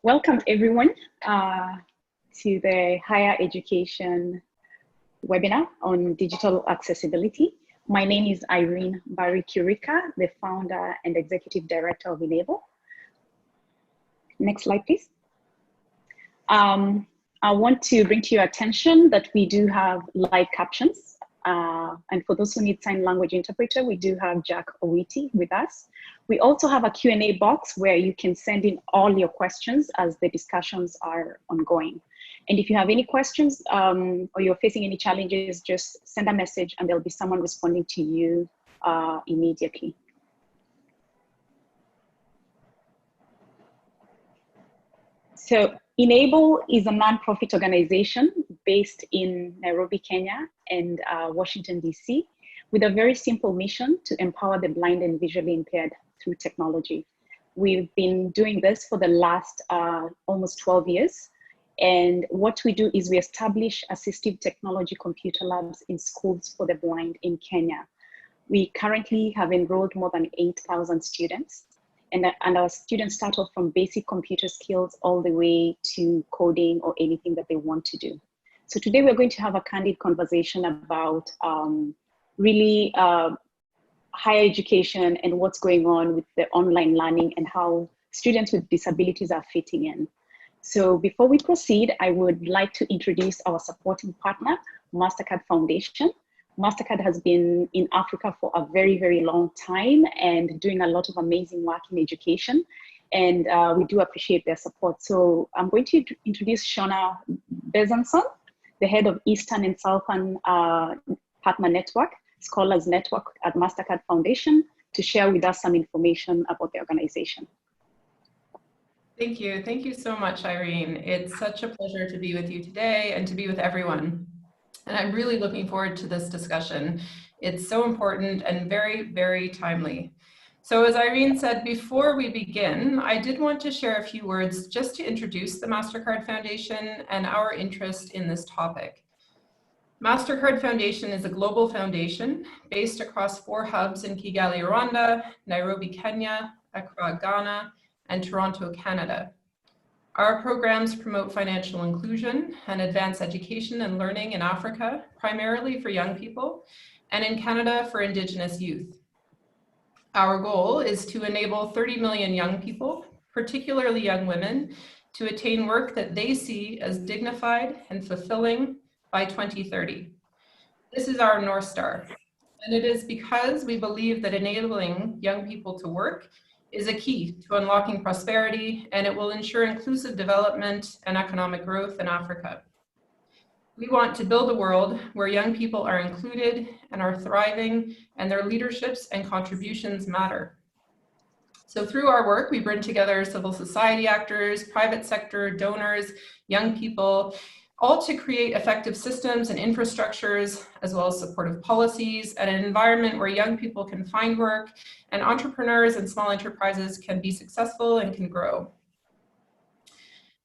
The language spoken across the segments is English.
Welcome everyone to the higher education webinar on digital accessibility. My name is Irene Barry-Kurika, the founder and executive director of Enable. Next slide, please. I want to bring to your attention that we do have live captions. And for those who need sign language interpreter, we do have Jack Owiti with us. We also have a Q&A box where you can send in all your questions as the discussions are ongoing. And if you have any questions or you're facing any challenges, just send a message and there'll be someone responding to you immediately. So Enable is a nonprofit organization based in Nairobi, Kenya and Washington, DC, with a very simple mission to empower the blind and visually impaired through technology. We've been doing this for the last almost 12 years. And what we do is we establish assistive technology computer labs in schools for the blind in Kenya. We currently have enrolled more than 8,000 students. And our students start off from basic computer skills all the way to coding or anything that they want to do. So today we're going to have a candid conversation about really higher education and what's going on with the online learning and how students with disabilities are fitting in. So before we proceed, I would like to introduce our supporting partner, Mastercard Foundation. Mastercard has been in Africa for a very, very long time and doing a lot of amazing work in education. And we do appreciate their support. So I'm going to introduce Shona Besanson, the head of Eastern and Southern Partner Network, Scholars Network at Mastercard Foundation, to share with us some information about the organization. Thank you. Thank you so much, Irene. It's such a pleasure to be with you today and to be with everyone. And I'm really looking forward to this discussion. It's so important and very, very timely. So as Irene said, before we begin, I did want to share a few words just to introduce the Mastercard Foundation and our interest in this topic. Mastercard Foundation is a global foundation based across 4 hubs in Kigali, Rwanda, Nairobi, Kenya, Accra, Ghana, and Toronto, Canada. Our programs promote financial inclusion and advance education and learning in Africa, primarily for young people, and in Canada for Indigenous youth. Our goal is to enable 30 million young people, particularly young women, to attain work that they see as dignified and fulfilling by 2030. This is our North Star, and it is because we believe that enabling young people to work is a key to unlocking prosperity, and it will ensure inclusive development and economic growth in Africa. We want to build a world where young people are included and are thriving, and their leaderships and contributions matter. So through our work, we bring together civil society actors, private sector, donors, young people, all to create effective systems and infrastructures, as well as supportive policies and an environment where young people can find work and entrepreneurs and small enterprises can be successful and can grow.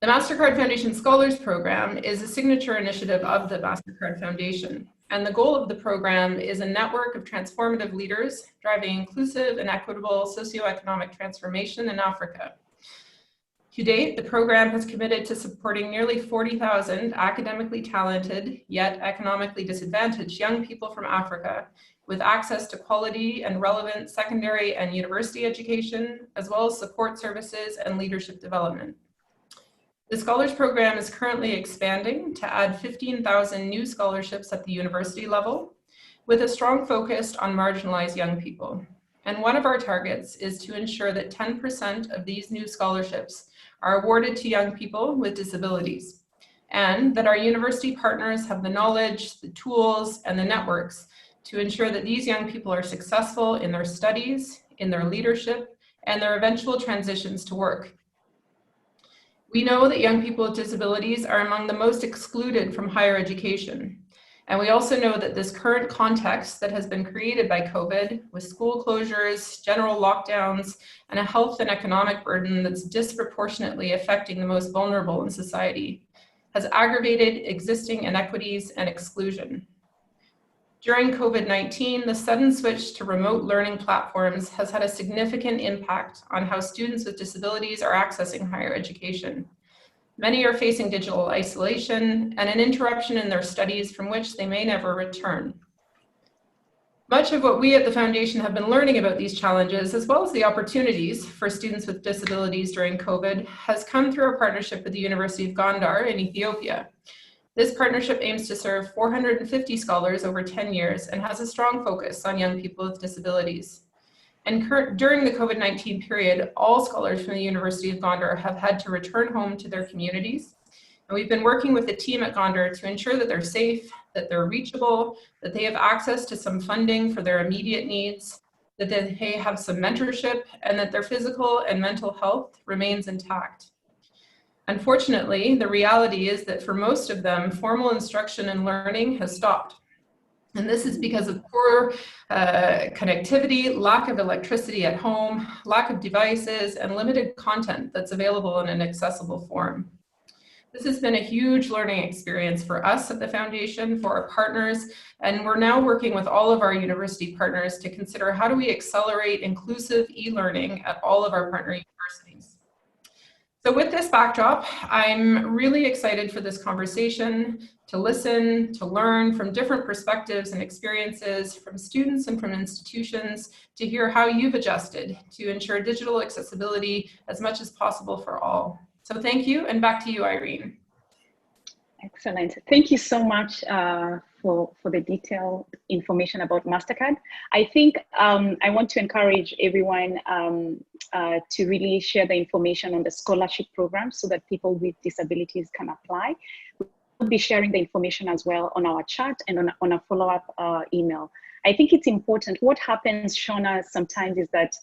The Mastercard Foundation Scholars Program is a signature initiative of the Mastercard Foundation. And the goal of the program is a network of transformative leaders driving inclusive and equitable socioeconomic transformation in Africa. To date, the program has committed to supporting nearly 40,000 academically talented, yet economically disadvantaged young people from Africa with access to quality and relevant secondary and university education, as well as support services and leadership development. The Scholars Program is currently expanding to add 15,000 new scholarships at the university level, with a strong focus on marginalized young people. And one of our targets is to ensure that 10% of these new scholarships are awarded to young people with disabilities, and that our university partners have the knowledge, the tools, and the networks to ensure that these young people are successful in their studies, in their leadership, and their eventual transitions to work. We know that young people with disabilities are among the most excluded from higher education. And we also know that this current context that has been created by COVID, with school closures, general lockdowns, and a health and economic burden that's disproportionately affecting the most vulnerable in society, has aggravated existing inequities and exclusion. During COVID-19, the sudden switch to remote learning platforms has had a significant impact on how students with disabilities are accessing higher education. Many are facing digital isolation and an interruption in their studies from which they may never return. Much of what we at the Foundation have been learning about these challenges, as well as the opportunities for students with disabilities during COVID, has come through our partnership with the University of Gondar in Ethiopia. This partnership aims to serve 450 scholars over 10 years and has a strong focus on young people with disabilities. And during the COVID-19 period, all scholars from the University of Gondar have had to return home to their communities. And we've been working with the team at Gondar to ensure that they're safe, that they're reachable, that they have access to some funding for their immediate needs, that they have some mentorship, and that their physical and mental health remains intact. Unfortunately, the reality is that for most of them, formal instruction and learning has stopped. And this is because of poor connectivity, lack of electricity at home, lack of devices, and limited content that's available in an accessible form. This has been a huge learning experience for us at the Foundation, for our partners, and we're now working with all of our university partners to consider how do we accelerate inclusive e-learning at all of our partner universities. So with this backdrop, I'm really excited for this conversation, to listen, to learn from different perspectives and experiences from students and from institutions, to hear how you've adjusted to ensure digital accessibility as much as possible for all. So thank you, and back to you, Irene. Excellent. Thank you so much for the detailed information about MasterCard. I think I want to encourage everyone to really share the information on the scholarship program so that people with disabilities can apply. We'll be sharing the information as well on our chat and on a follow-up email. I think it's important. What happens, Shona, sometimes is that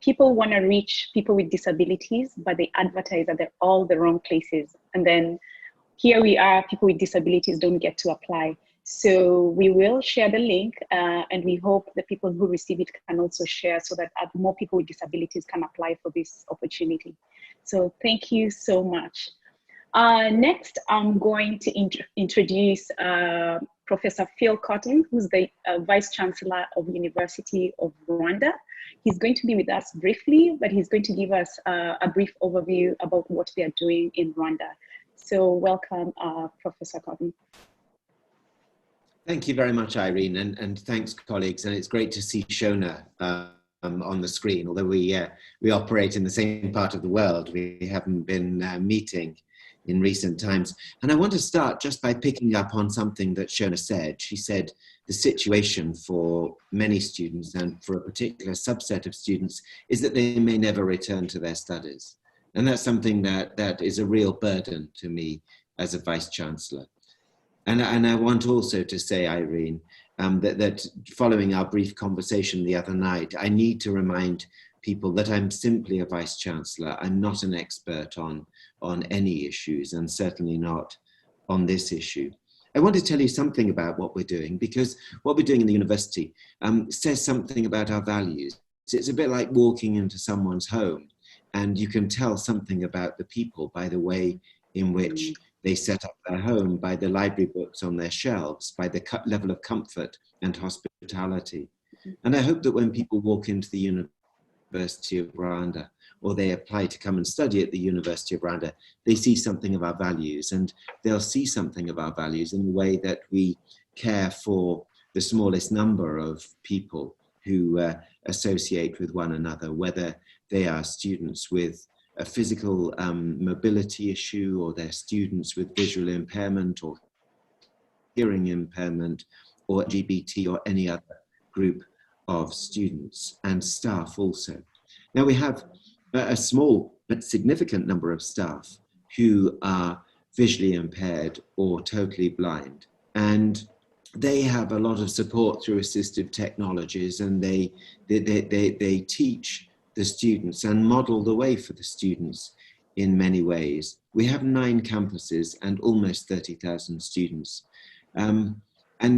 people want to reach people with disabilities, but they advertise that they're all the wrong places. And then here we are, people with disabilities don't get to apply. So we will share the link and we hope the people who receive it can also share so that more people with disabilities can apply for this opportunity. So thank you so much. Next, I'm going to introduce Professor Phil Cotton, who's the Vice Chancellor of the University of Rwanda. He's going to be with us briefly, but he's going to give us a brief overview about what they are doing in Rwanda. So welcome, Professor Cotton. Thank you very much, Irene, and thanks, colleagues. And it's great to see Shona on the screen. Although we operate in the same part of the world, we haven't been meeting in recent times. And I want to start just by picking up on something that Shona said. She said the situation for many students and for a particular subset of students is that they may never return to their studies. And that's something that is a real burden to me as a Vice Chancellor. And I want also to say, Irene, that following our brief conversation the other night, I need to remind people that I'm simply a Vice Chancellor. I'm not an expert on any issues, and certainly not on this issue. I want to tell you something about what we're doing, because what we're doing in the university says something about our values. It's a bit like walking into someone's home, and you can tell something about the people by the way in which they set up their home, by the library books on their shelves, by the level of comfort and hospitality. And I hope that when people walk into the University of Rwanda, or they apply to come and study at the University of Rwanda, they see something of our values, and they'll see something of our values in the way that we care for the smallest number of people who associate with one another, whether they are students with a physical mobility issue, or they're students with visual impairment or hearing impairment, or LGBT, or any other group of students and staff also. Now we have a small but significant number of staff who are visually impaired or totally blind, and they have a lot of support through assistive technologies, and they teach the students and model the way for the students in many ways. We have 9 campuses and almost 30,000 students. And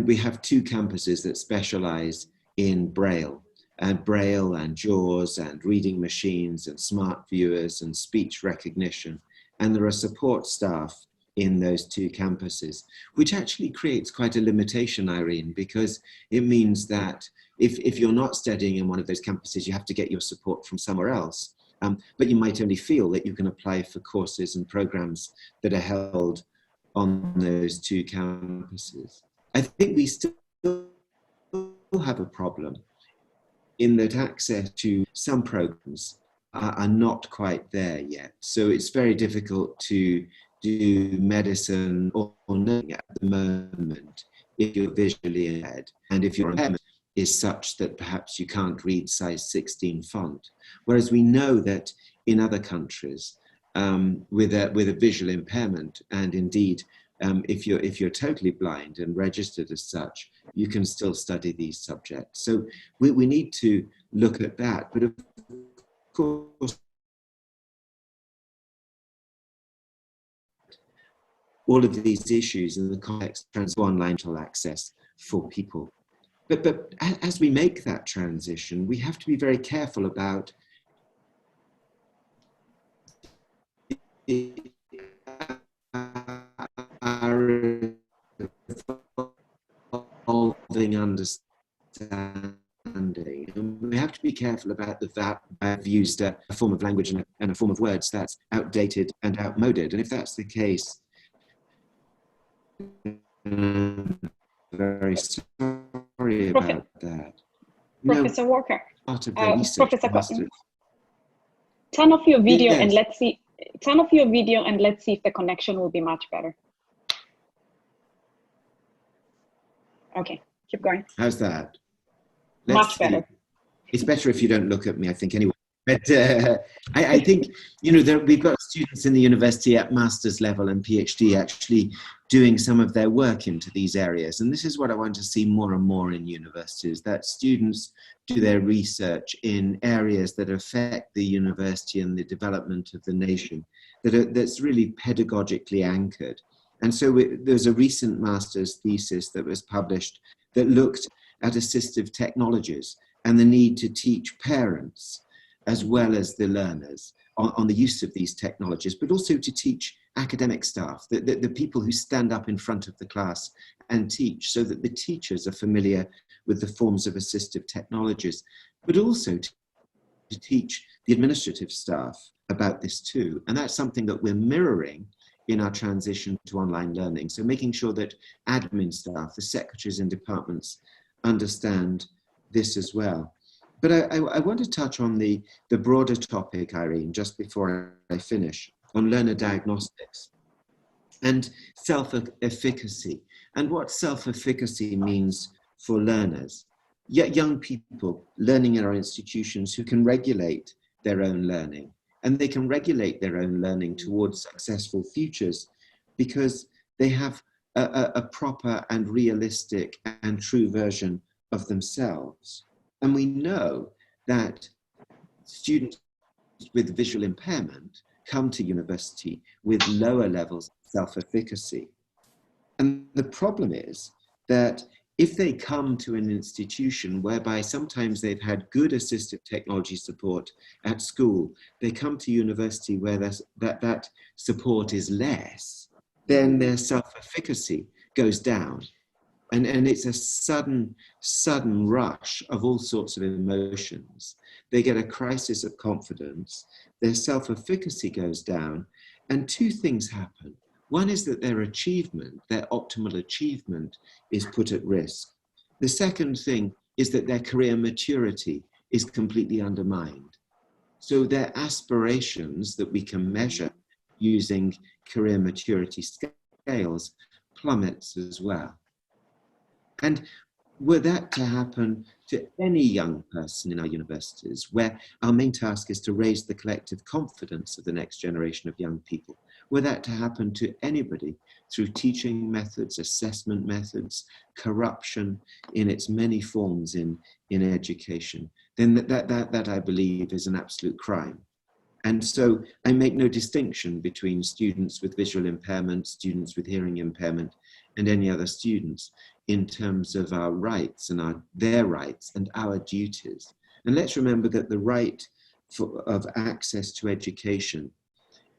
we have 2 campuses that specialize in Braille and JAWS and reading machines and smart viewers and speech recognition. And there are support staff in those two campuses, which actually creates quite a limitation, Irene, because it means that if you're not studying in one of those campuses, you have to get your support from somewhere else. But you might only feel that you can apply for courses and programs that are held on those two campuses. I think we still have a problem in that access to some programs are not quite there yet. So it's very difficult to do medicine or nursing at the moment if you're visually impaired, and if your impairment is such that perhaps you can't read size 16 font. Whereas we know that in other countries with a visual impairment, and indeed if you're totally blind and registered as such, you can still study these subjects. So we need to look at that. But of course, all of these issues in the context of online access for people. But as we make that transition, we have to be very careful about our evolving understanding. And we have to be careful about the fact that I've used a form of language and a form of words that's outdated and outmoded. And if that's the case, very sorry about that. Professor Walker, part of the research Professor, turn off your video and let's see. Turn off your video and let's see if the connection will be much better. Okay, keep going. How's that? Much better. It's better if you don't look at me, I think, anyway. But I think, you know, we've got students in the university at master's level and PhD actually doing some of their work into these areas. And this is what I want to see more and more in universities, that students do their research in areas that affect the university and the development of the nation, that's really pedagogically anchored. And so there's a recent master's thesis that was published that looked at assistive technologies and the need to teach parents as well as the learners on the use of these technologies, but also to teach academic staff, the people who stand up in front of the class and teach, so that the teachers are familiar with the forms of assistive technologies, but also to teach the administrative staff about this too. And that's something that we're mirroring in our transition to online learning. So making sure that admin staff, the secretaries in departments, understand this as well. But I want to touch on the broader topic, Irene, just before I finish, on learner diagnostics and self-efficacy, and what self-efficacy means for learners. Yet young people learning in our institutions who can regulate their own learning, and they can regulate their own learning towards successful futures because they have a proper and realistic and true version of themselves. And we know that students with visual impairment come to university with lower levels of self-efficacy. And the problem is that if they come to an institution whereby sometimes they've had good assistive technology support at school, they come to university where that support is less, then their self-efficacy goes down. And it's a sudden rush of all sorts of emotions. They get a crisis of confidence, their self-efficacy goes down, and two things happen. One is that their achievement, their optimal achievement, is put at risk. The second thing is that their career maturity is completely undermined. So their aspirations that we can measure using career maturity scales plummets as well. And were that to happen to any young person in our universities, where our main task is to raise the collective confidence of the next generation of young people, were that to happen to anybody through teaching methods, assessment methods, corruption in its many forms in education, then that I believe is an absolute crime. And so I make no distinction between students with visual impairment, students with hearing impairment, and any other students in terms of our rights and their rights and our duties. And let's remember that the right of access to education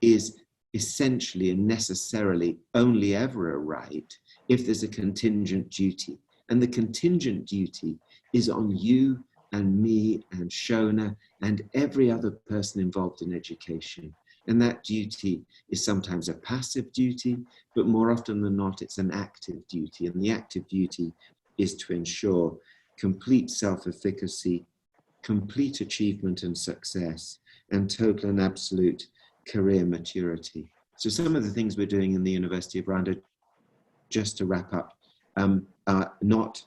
is essentially and necessarily only ever a right if there's a contingent duty. And the contingent duty is on you and me and Shona and every other person involved in education. And that duty is sometimes a passive duty, but more often than not, it's an active duty. And the active duty is to ensure complete self-efficacy, complete achievement and success, and total and absolute career maturity. So some of the things we're doing in the University of Rwanda, just to wrap up, are not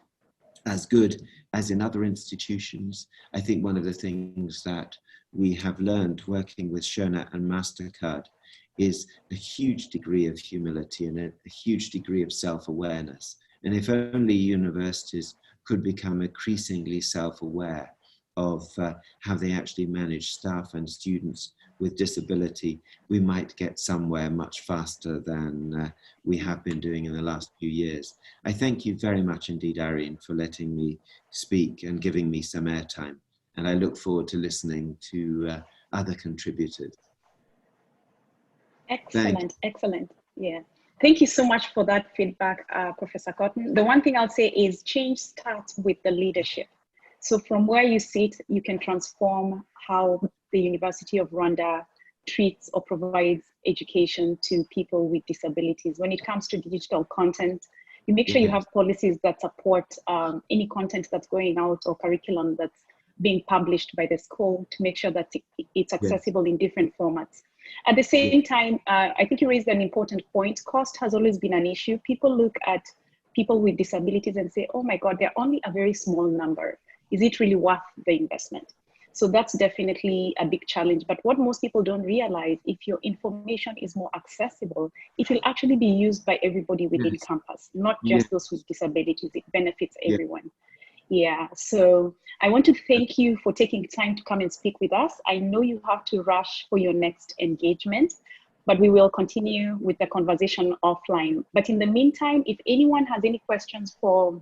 as good as in other institutions. I think one of the things that we have learned working with Shona and MasterCard is a huge degree of humility and a huge degree of self-awareness. And if only universities could become increasingly self-aware of how they actually manage staff and students with disability, we might get somewhere much faster than we have been doing in the last few years. I thank you very much indeed, Irene, for letting me speak and giving me some airtime. And I look forward to listening to other contributors. Excellent, excellent. Yeah. Thank you so much for that feedback, Professor Cotton. The one thing I'll say is change starts with the leadership. So from where you sit, you can transform how the University of Rwanda treats or provides education to people with disabilities. When it comes to digital content, you make sure you have policies that support any content that's going out or curriculum that's being published by the school to make sure that it's accessible in different formats. At the same time, I think you raised an important point. Cost has always been an issue. People look at people with disabilities and say, oh my God, they're only a very small number. Is it really worth the investment? So that's definitely a big challenge. But what most people don't realize, if your information is more accessible, it will actually be used by everybody within campus, not just those with disabilities. It benefits everyone. Yeah, so I want to thank you for taking time to come and speak with us. I know you have to rush for your next engagement, but we will continue with the conversation offline. But in the meantime, if anyone has any questions for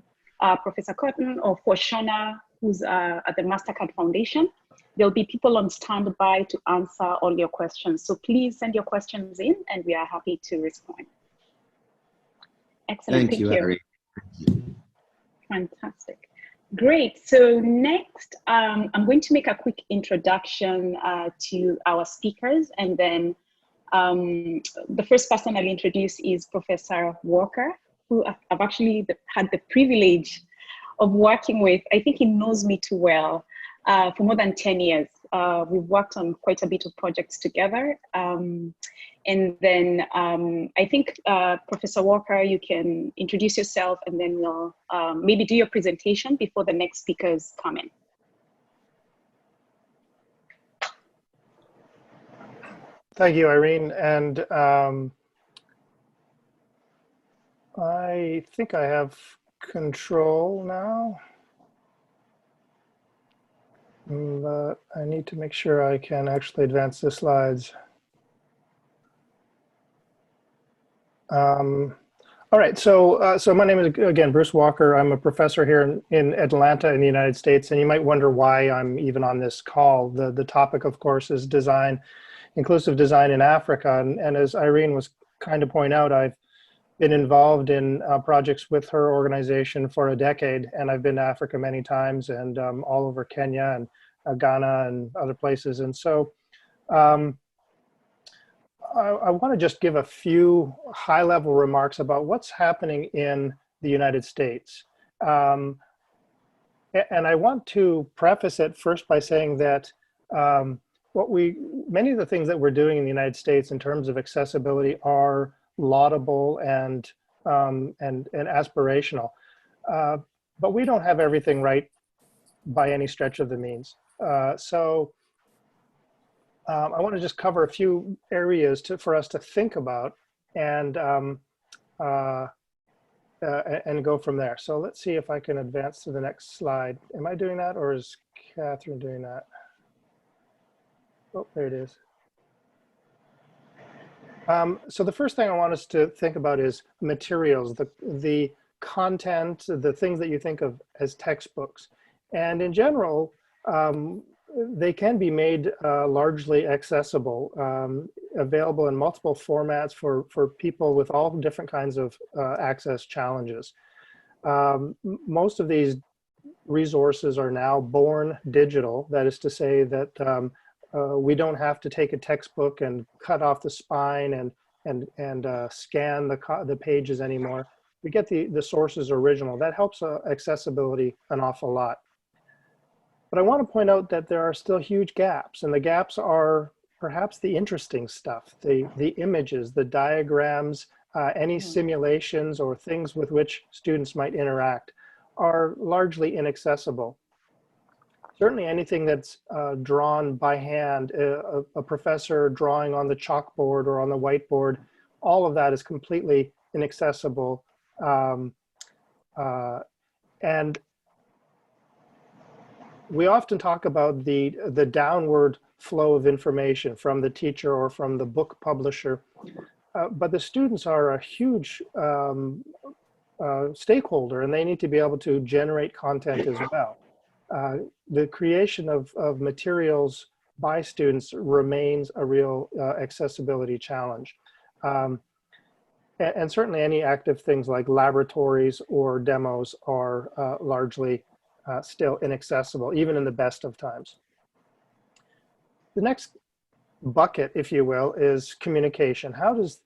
Professor Cotton or for Shona, who's at the MasterCard Foundation, there'll be people on standby to answer all your questions. So please send your questions in and we are happy to respond. Excellent, thank you. Ari. Fantastic. Great, so next, I'm going to make a quick introduction to our speakers, and then the first person I'll introduce is Professor Walker, who I've actually had the privilege of working with. I think he knows me too well for more than 10 years. We've worked on quite a bit of projects together. And then I think, Professor Walker, you can introduce yourself and then we'll maybe do your presentation before the next speakers come in. Thank you, Irene. And I think I have control now. But I need to make sure I can actually advance the slides. All right, so my name is, again, Bruce Walker. I'm a professor here in Atlanta in the United States, and you might wonder why I'm even on this call. The topic, of course, is design, inclusive design in Africa. And as Irene was kind to point out, I've been involved in projects with her organization for a decade, and I've been to Africa many times and all over Kenya and Ghana and other places. And so I want to just give a few high-level remarks about what's happening in the United States. And I want to preface it first by saying that many of the things that we're doing in the United States in terms of accessibility are laudable and aspirational, but we don't have everything right by any stretch of the means. I want to just cover a few areas for us to think about and go from there. So let's see if I can advance to the next slide. Am I doing that, or is Catherine doing that? Oh, there it is. So the first thing I want us to think about is materials, the content, the things that you think of as textbooks. And in general, they can be made largely accessible, available in multiple formats for people with all different kinds of access challenges. Most of these resources are now born digital. That is to say that we don't have to take a textbook and cut off the spine and scan the pages anymore. We get the sources original. That helps accessibility an awful lot. But I want to point out that there are still huge gaps, and the gaps are perhaps the interesting stuff, the images, the diagrams, any simulations or things with which students might interact are largely inaccessible. Certainly anything that's drawn by hand, a professor drawing on the chalkboard or on the whiteboard, all of that is completely inaccessible. And we often talk about the downward flow of information from the teacher or from the book publisher, but the students are a huge stakeholder, and they need to be able to generate content as well. The creation of materials by students remains a real accessibility challenge. And certainly any active things like laboratories or demos are largely still inaccessible, even in the best of times. The next bucket, if you will, is communication. How does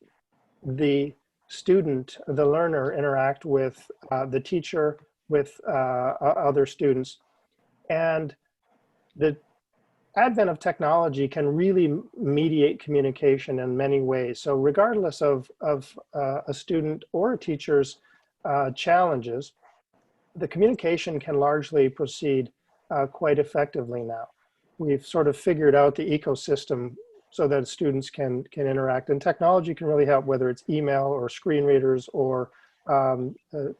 the student, the learner, interact with the teacher, with other students? And the advent of technology can really mediate communication in many ways. So regardless of a student or a teacher's challenges, the communication can largely proceed quite effectively now. We've sort of figured out the ecosystem so that students can interact, and technology can really help, whether it's email or screen readers or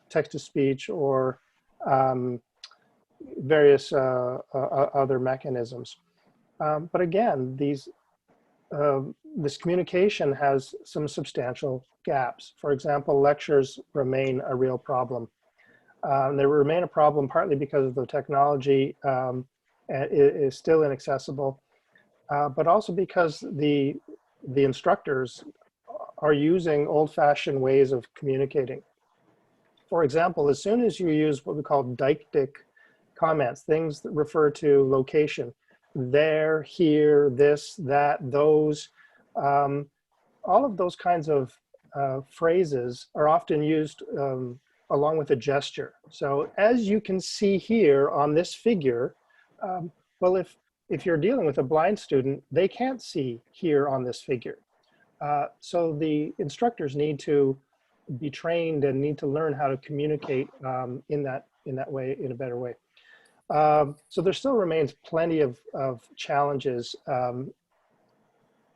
text-to-speech or various other mechanisms. But again, this communication has some substantial gaps. For example, lectures remain a real problem. They remain a problem partly because the technology is still inaccessible, but also because the instructors are using old-fashioned ways of communicating. For example, as soon as you use what we call deictic comments, things that refer to location, there, here, this, that, those, all of those kinds of phrases are often used along with a gesture. So as you can see here on this figure, well, if you're dealing with a blind student, they can't see here on this figure. So the instructors need to be trained and need to learn how to communicate in that way, in a better way. So there still remains plenty of challenges,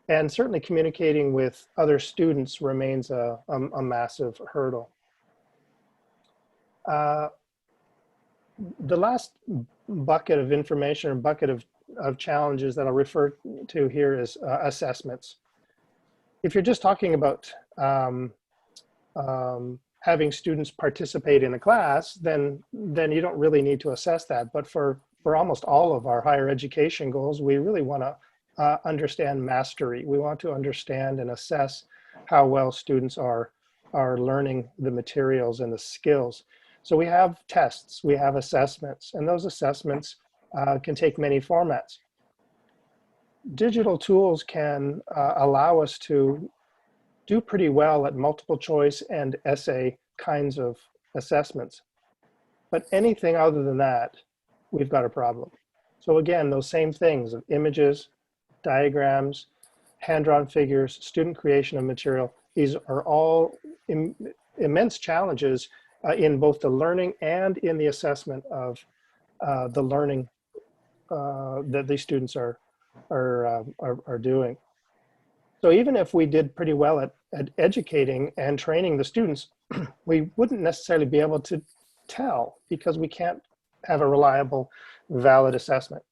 and certainly communicating with other students remains a massive hurdle. The last bucket of information or bucket of challenges that I'll refer to here is assessments. If you're just talking about having students participate in a class, then you don't really need to assess that. But for almost all of our higher education goals, we really want to understand mastery. We want to understand and assess how well students are learning the materials and the skills. So we have tests, we have assessments, and those assessments can take many formats. Digital tools can allow us to do pretty well at multiple choice and essay kinds of assessments. But anything other than that, we've got a problem. So again, those same things of images, diagrams, hand-drawn figures, student creation of material, these are all immense challenges in both the learning and in the assessment of the learning that these students are doing. So even if we did pretty well at educating and training the students, we wouldn't necessarily be able to tell because we can't have a reliable, valid assessment.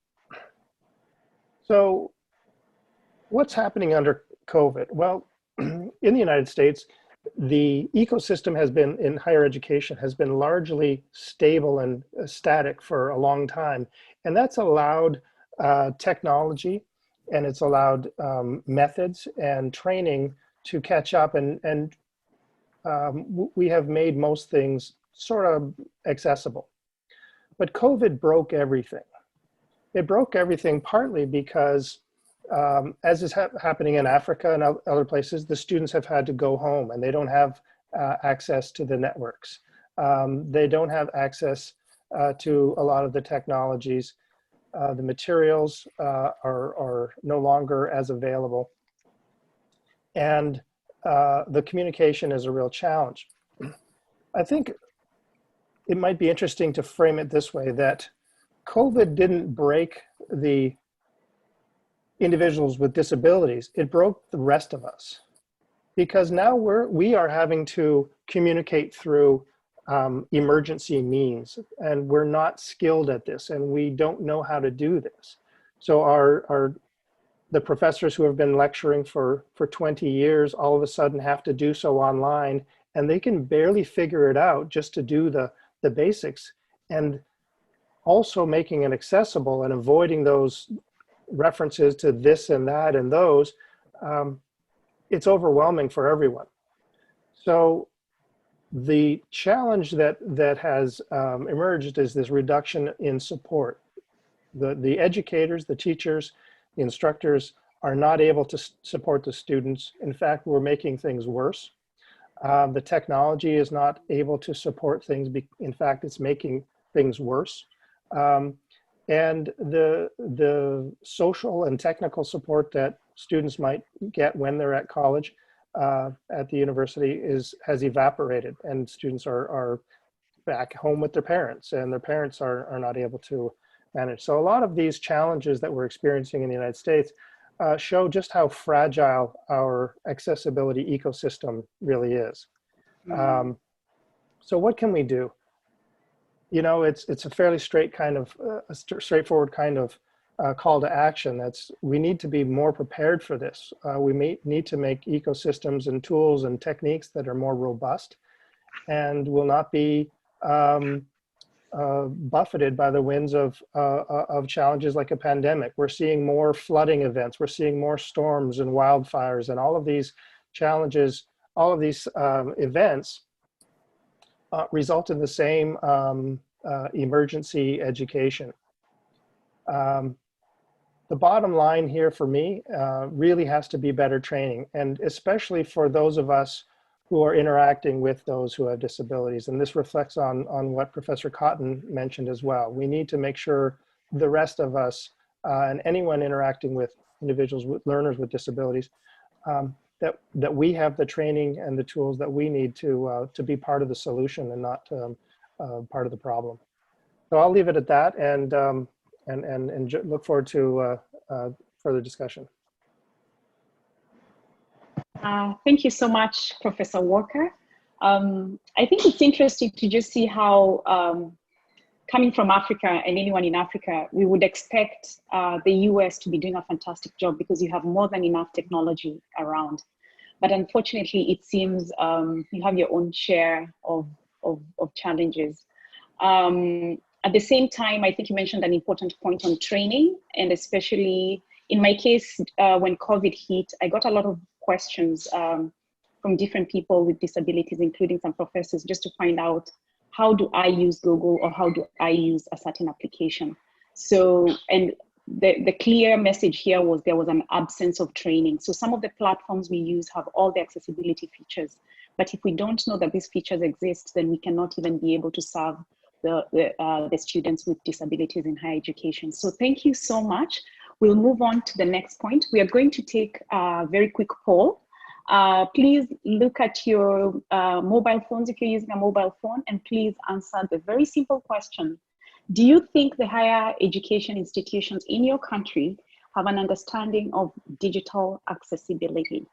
So what's happening under COVID? Well, in the United States, the ecosystem has been, in higher education, has been largely stable and static for a long time. And that's allowed technology, and it's allowed methods and training to catch up, and we have made most things sort of accessible. But COVID broke everything. It broke everything partly because, as is happening in Africa and other places, the students have had to go home and they don't have access to the networks. They don't have access to a lot of the technologies. The materials are no longer as available. And the communication is a real challenge. I think it might be interesting to frame it this way, that COVID didn't break the individuals with disabilities, it broke the rest of us. Because now we are having to communicate through emergency means, and we're not skilled at this, and we don't know how to do this. So the professors who have been lecturing for 20 years all of a sudden have to do so online, and they can barely figure it out just to do the basics, and also making it accessible and avoiding those references to this and that and those. It's overwhelming for everyone. So the challenge that has emerged is this reduction in support. The educators, the teachers, the instructors are not able to support the students. In fact, we're making things worse. The technology is not able to support things. In fact, it's making things worse. And the social and technical support that students might get when they're at college, at the university, has evaporated, and students are back home with their parents, and their parents are not able to manage. So a lot of these challenges that we're experiencing in the United States show just how fragile our accessibility ecosystem really is. So what can we do? You know, it's a fairly straightforward kind of call to action. We need to be more prepared for this. We may need to make ecosystems and tools and techniques that are more robust and will not be buffeted by the winds of challenges like a pandemic. We're seeing more flooding events. We're seeing more storms and wildfires, and all of these challenges, all of these events result in the same emergency education. The bottom line here for me really has to be better training, and especially for those of us who are interacting with those who have disabilities. And this reflects on what Professor Cotton mentioned as well. We need to make sure the rest of us and anyone interacting with individuals, with learners with disabilities, that we have the training and the tools that we need to be part of the solution and not part of the problem. So I'll leave it at that, and look forward to further discussion. Thank you so much, Professor Walker. I think it's interesting to just see how, coming from Africa and anyone in Africa, we would expect the US to be doing a fantastic job because you have more than enough technology around. But unfortunately, it seems you have your own share of challenges. At the same time, I think you mentioned an important point on training, and especially in my case, when COVID hit, I got a lot of questions from different people with disabilities, including some professors, just to find out, how do I use Google, or how do I use a certain application? So, and the clear message here was there was an absence of training. So some of the platforms we use have all the accessibility features, but if we don't know that these features exist, then we cannot even be able to serve the students with disabilities in higher education. So thank you so much. We'll move on to the next point. We are going to take a very quick poll. Please look at your mobile phones if you're using a mobile phone, and please answer the very simple question. Do you think the higher education institutions in your country have an understanding of digital accessibility?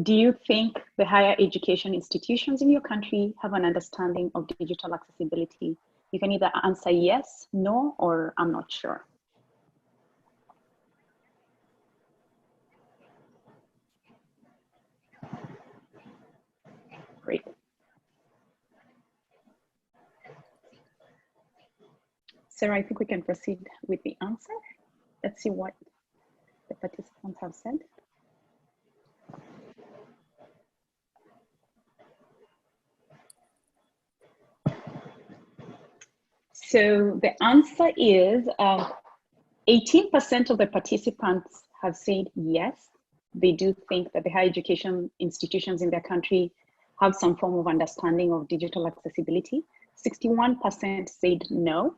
Do you think the higher education institutions in your country have an understanding of digital accessibility? You can either answer yes, no, or I'm not sure. Great. Sarah, I think we can proceed with the answer. Let's see what the participants have said. So the answer is 18% of the participants have said yes. They do think that the higher education institutions in their country have some form of understanding of digital accessibility. 61% said no,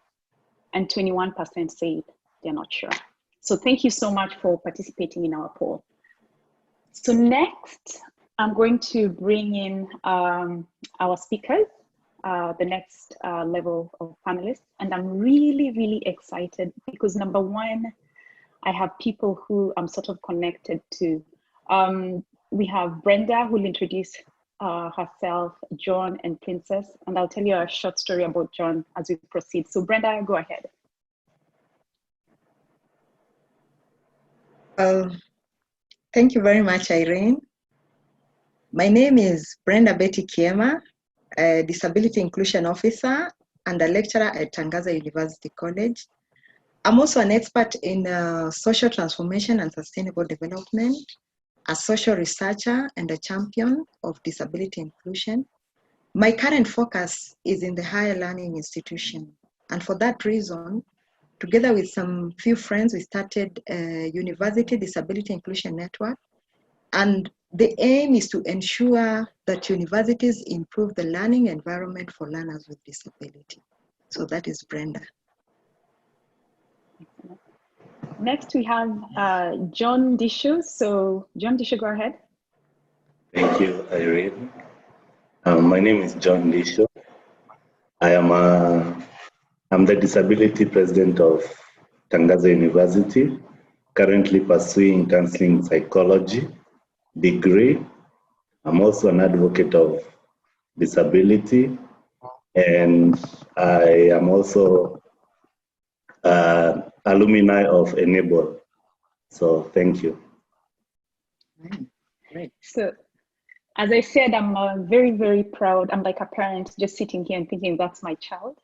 and 21% said they're not sure. So thank you so much for participating in our poll. So next, I'm going to bring in our speakers, the next level of panelists. And I'm really, really excited because number one, I have people who I'm sort of connected to. We have Brenda who will introduce herself, John and Princess, and I'll tell you a short story about John as we proceed. So Brenda, go ahead. Thank you very much, Irene. My name is Brenda Betty Kiema, a Disability Inclusion Officer and a lecturer at Tangaza University College. I'm also an expert in social transformation and sustainable development, a social researcher and a champion of disability inclusion. My current focus is in the higher learning institution. And for that reason, together with some few friends, we started a University Disability Inclusion Network. And the aim is to ensure that universities improve the learning environment for learners with disability. So that is Brenda. Next, we have John Disho. So John Disho, go ahead. Thank you, Irene. My name is John Disho. I'm the disability president of Tangaza University, currently pursuing counseling psychology degree. I'm also an advocate of disability, and I am also alumni of Enable. So thank you. Great. So as I said, I'm very, very proud. I'm like a parent just sitting here and thinking that's my child.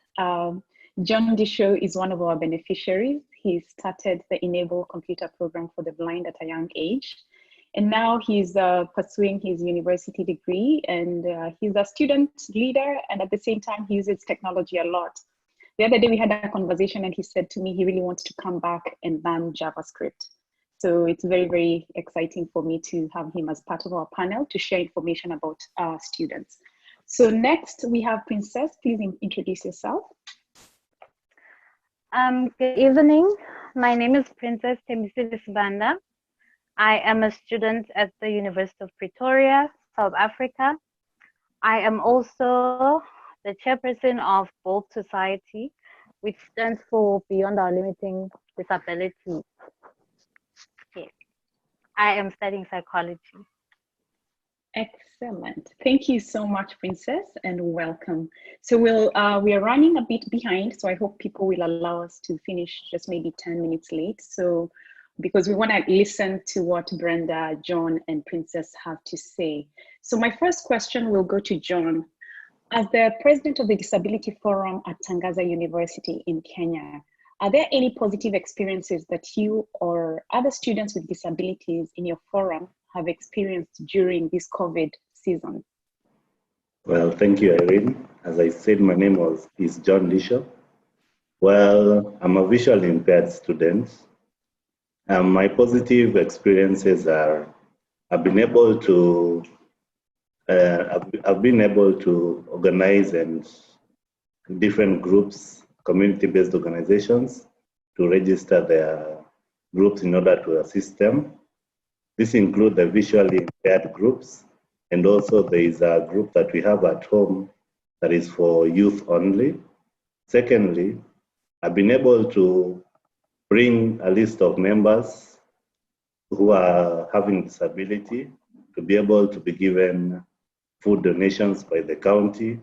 John Disho is one of our beneficiaries. He started the Enable computer program for the blind at a young age. And now he's pursuing his university degree, and he's a student leader. And at the same time, he uses technology a lot. The other day we had a conversation and he said to me, he really wants to come back and learn JavaScript. So it's very, very exciting for me to have him as part of our panel to share information about our students. So next we have Princess. Please introduce yourself. Good evening. My name is Princess Thembisile Sibanda. I am a student at the University of Pretoria, South Africa. I am also the chairperson of Bold Society, which stands for Beyond Our Limiting Disability. Yes. I am studying psychology. Excellent. Thank you so much, Princess, and welcome. So we are running a bit behind, so I hope people will allow us to finish just maybe 10 minutes late. So because we want to listen to what Brenda, John, and Princess have to say. So my first question will go to John. As the president of the Disability Forum at Tangaza University in Kenya, are there any positive experiences that you or other students with disabilities in your forum have experienced during this COVID season? Well, thank you, Irene. As I said, my name is John Disho. Well, I'm a visually impaired student. My positive experiences are I've been able to organize and different groups, community-based organizations, to register their groups in order to assist them. This includes the visually impaired groups, and also there is a group that we have at home that is for youth only. Secondly, I've been able to bring a list of members who are having disability to be able to be given food donations by the county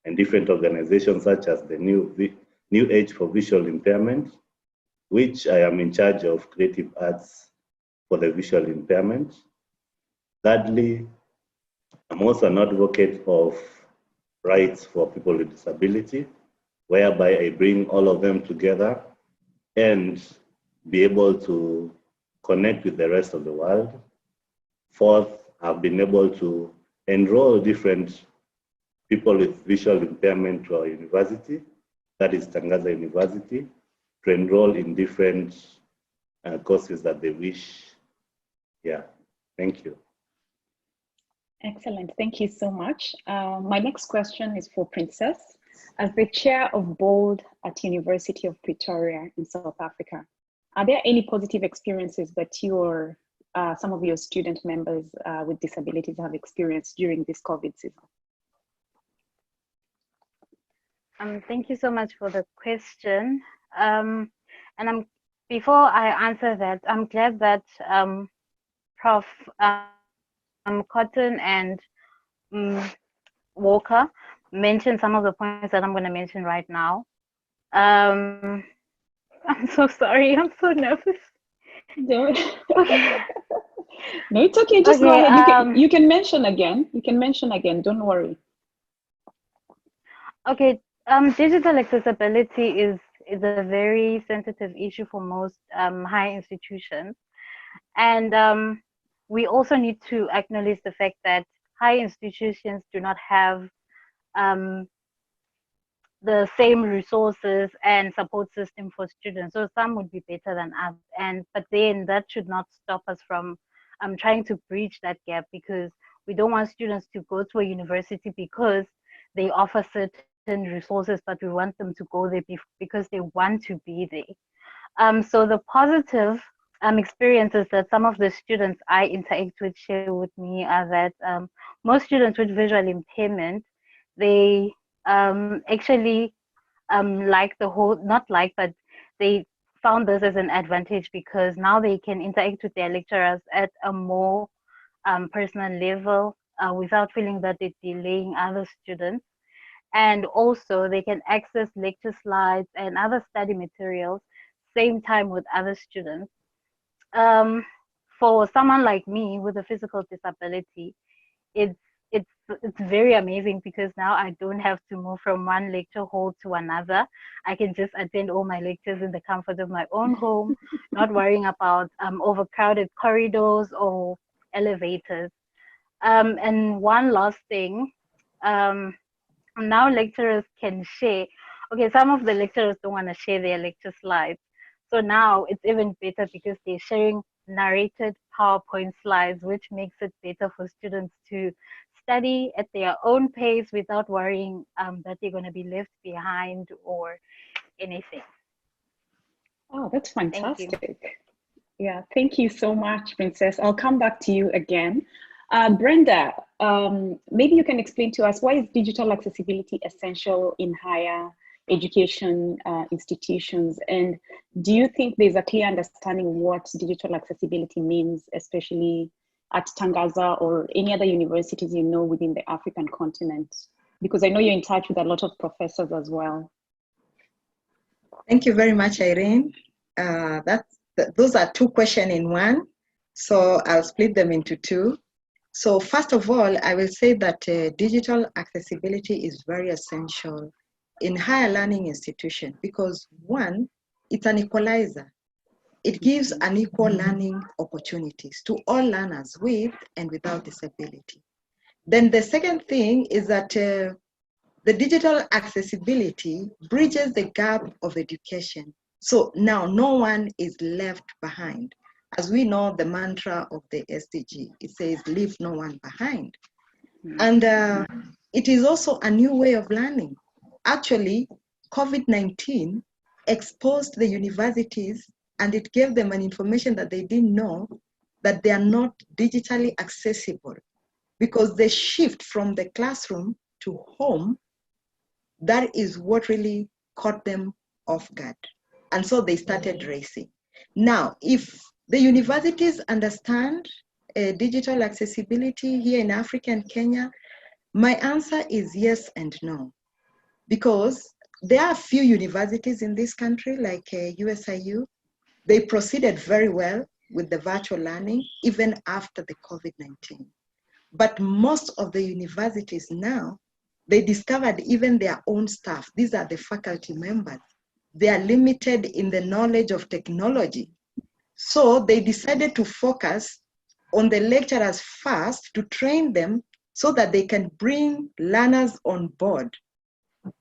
and different organizations such as the New Age for Visual Impairment, which I am in charge of creative arts for the visual impairment. Thirdly, I'm also an advocate of rights for people with disability. whereby I bring all of them together and be able to connect with the rest of the world. Fourth, I've been able to enroll different people with visual impairment to our university, that is Tangaza University, to enroll in different courses that they wish. Yeah, thank you. Excellent, thank you so much. My next question is for Princess. As the chair of BOLD at University of Pretoria in South Africa, are there any positive experiences that you or some of your student members with disabilities have experienced during this COVID season? Thank you so much for the question. Before I answer that, I'm glad that Prof. Cotton and Walker mentioned some of the points that I'm going to mention right now. I'm so sorry. I'm so nervous. Okay. No, it's okay. Just go ahead. You can mention again. You can mention again. Don't worry. Okay. Digital accessibility is a very sensitive issue for most higher institutions, and we also need to acknowledge the fact that higher institutions do not have the same resources and support system for students. So some would be better than others, but then that should not stop us from trying to bridge that gap, because we don't want students to go to a university because they offer certain resources, but we want them to go there because they want to be there. So the positive experiences that some of the students I interact with share with me are that most students with visual impairment, they actually like the whole, not like, but they found this as an advantage, because now they can interact with their lecturers at a more personal level without feeling that they're delaying other students. And also they can access lecture slides and other study materials same time with other students. For someone like me with a physical disability, it's very amazing, because now I don't have to move from one lecture hall to another. I can just attend all my lectures in the comfort of my own home, not worrying about overcrowded corridors or elevators. And one last thing, now lecturers can share. Okay, some of the lecturers don't want to share their lecture slides. So now it's even better, because they're sharing narrated PowerPoint slides, which makes it better for students to study at their own pace without worrying that they're going to be left behind or anything. Oh, that's fantastic. Yeah, thank you so much, Princess. I'll come back to you again. Brenda, maybe you can explain to us, why is digital accessibility essential in higher education institutions? And do you think there's a clear understanding of what digital accessibility means, especially at Tangaza or any other universities you know within the African continent? Because I know you're in touch with a lot of professors as well. Thank you very much, Irene. Those are two questions in one, so I'll split them into two. So first of all, I will say that digital accessibility is very essential in higher learning institutions, because one, it's an equalizer. It gives an equal learning opportunities to all learners with and without disability. Then the second thing is that the digital accessibility bridges the gap of education. So now no one is left behind. As we know, the mantra of the SDG, it says, leave no one behind. And it is also a new way of learning. Actually, COVID-19 exposed the universities, and it gave them an information that they didn't know, that they are not digitally accessible, because the shift from the classroom to home, that is what really caught them off guard. And so they started racing. Now, if the universities understand digital accessibility here in Africa and Kenya, my answer is yes and no. Because there are a few universities in this country, like USIU, they proceeded very well with the virtual learning, even after the COVID-19. But most of the universities now, they discovered even their own staff, these are the faculty members, they are limited in the knowledge of technology. So they decided to focus on the lecturers first to train them so that they can bring learners on board.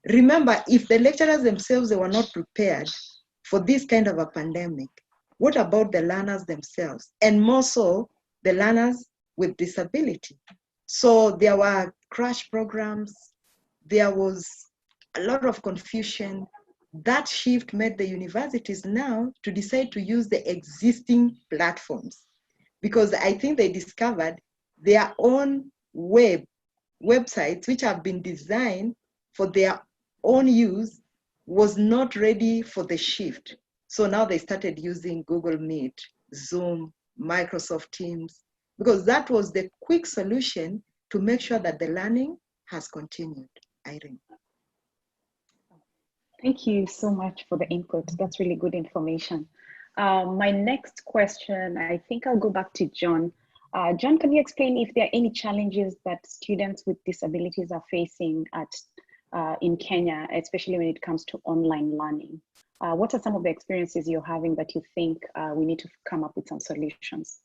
Remember, if the lecturers themselves, they were not prepared for this kind of a pandemic, what about the learners themselves? And more so, the learners with disability. So there were crash programs, there was a lot of confusion. That shift made the universities now to decide to use the existing platforms, because I think they discovered their own websites, which have been designed for their own use, was not ready for the shift. So now they started using Google Meet, Zoom, Microsoft Teams, because that was the quick solution to make sure that the learning has continued. Irene. Thank you so much for the input. That's really good information. My next question, I think I'll go back to John. John, can you explain if there are any challenges that students with disabilities are facing in Kenya, especially when it comes to online learning? What are some of the experiences you're having that you think we need to come up with some solutions?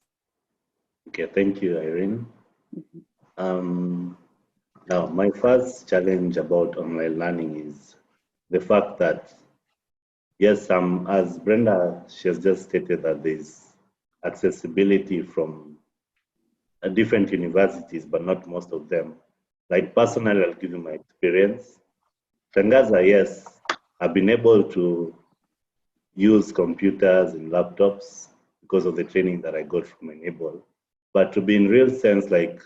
Okay, thank you, Irene. Now, my first challenge about online learning is the fact that, yes, as Brenda, she has just stated that there's accessibility from different universities, but not most of them. Like personally, I'll give you my experience. Tangaza, yes, I've been able to use computers and laptops because of the training that I got from Enable. But to be in real sense, like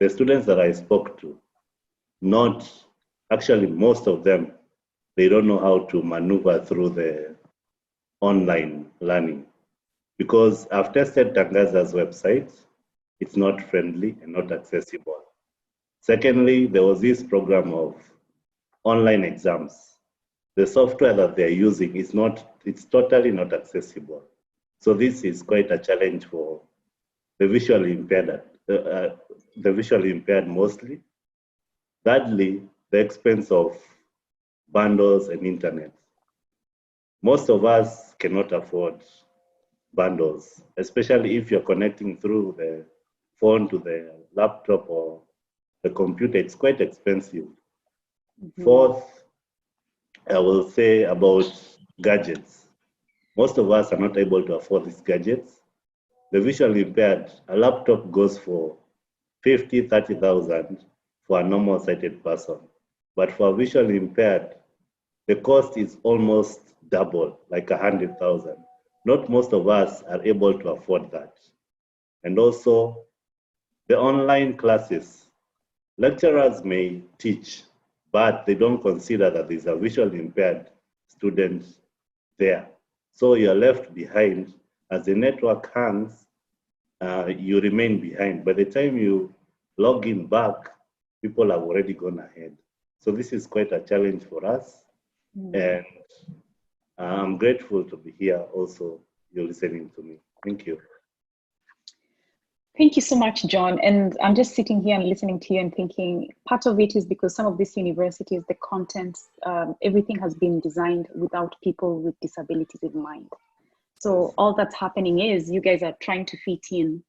the students that I spoke to, most of them, they don't know how to maneuver through the online learning. Because I've tested Tangaza's website, it's not friendly and not accessible. Secondly, there was this program of online exams. The software that they're using it's totally not accessible. So this is quite a challenge for the visually impaired mostly. Thirdly, the expense of bundles and internet. Most of us cannot afford bundles, especially if you're connecting through the phone to the laptop or the computer. It's quite expensive. Fourth, I will say about gadgets. Most of us are not able to afford these gadgets. The visually impaired, a laptop goes for 50, 30,000 for a normal sighted person. But for a visually impaired, the cost is almost double, like 100,000. Not most of us are able to afford that. And also, the online classes, lecturers may teach, but they don't consider that there's a visually impaired student there. So you're left behind. As the network hangs, you remain behind. By the time you log in back, people have already gone ahead. So this is quite a challenge for us. And I'm grateful to be here also. You're listening to me. Thank you. Thank you so much, John. And I'm just sitting here and listening to you and thinking part of it is because some of these universities, the content, everything has been designed without people with disabilities in mind. So all that's happening is you guys are trying to fit in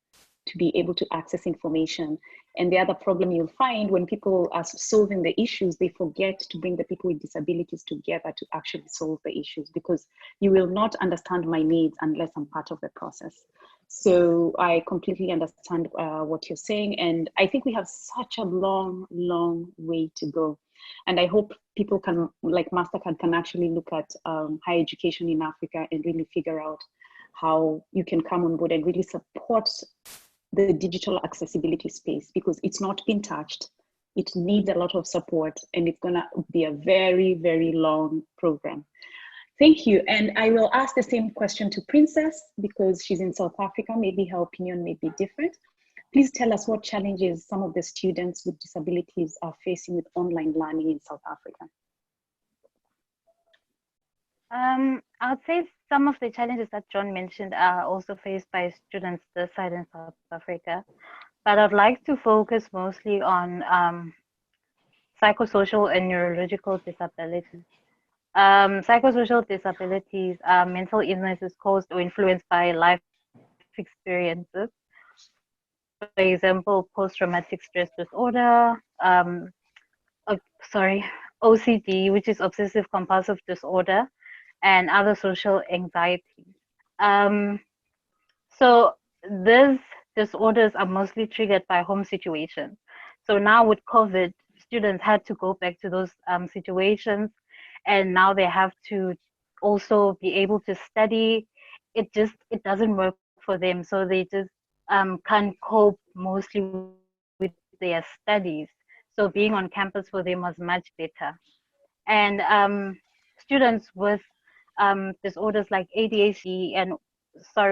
to be able to access information. And the other problem you'll find when people are solving the issues, they forget to bring the people with disabilities together to actually solve the issues, because you will not understand my needs unless I'm part of the process. So I completely understand what you're saying. And I think we have such a long, long way to go. And I hope people can, like MasterCard, can actually look at higher education in Africa and really figure out how you can come on board and really support the digital accessibility space, because it's not been touched. It needs a lot of support, and it's gonna be a very, very long program. Thank you. And I will ask the same question to Princess, because she's in South Africa. Maybe her opinion may be different. Please tell us what challenges some of the students with disabilities are facing with online learning in South Africa. I would say some of the challenges that John mentioned are also faced by students this side in South Africa, but I'd like to focus mostly on psychosocial and neurological disabilities. Psychosocial disabilities are mental illnesses caused or influenced by life experiences. For example, post-traumatic stress disorder, OCD, which is obsessive compulsive disorder, and other social anxiety. So these disorders are mostly triggered by home situations. So now with COVID, students had to go back to those situations, and now they have to also be able to study. It doesn't work for them, so they just can't cope mostly with their studies. So being on campus for them was much better. And students with disorders like ADHD and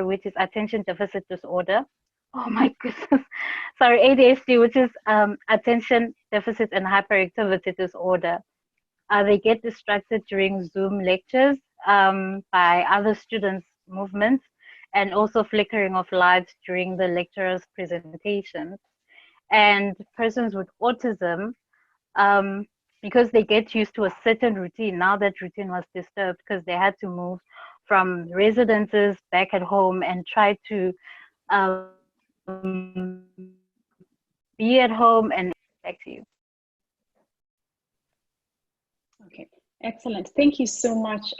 which is attention deficit disorder. Oh my goodness. Sorry, ADHD, which is attention deficit and hyperactivity disorder. They get distracted during Zoom lectures by other students' movements and also flickering of lights during the lecturer's presentations. And persons with autism, because they get used to a certain routine, now that routine was disturbed because they had to move from residences back at home and try to be at home and back to you. Okay, excellent. Thank you so much,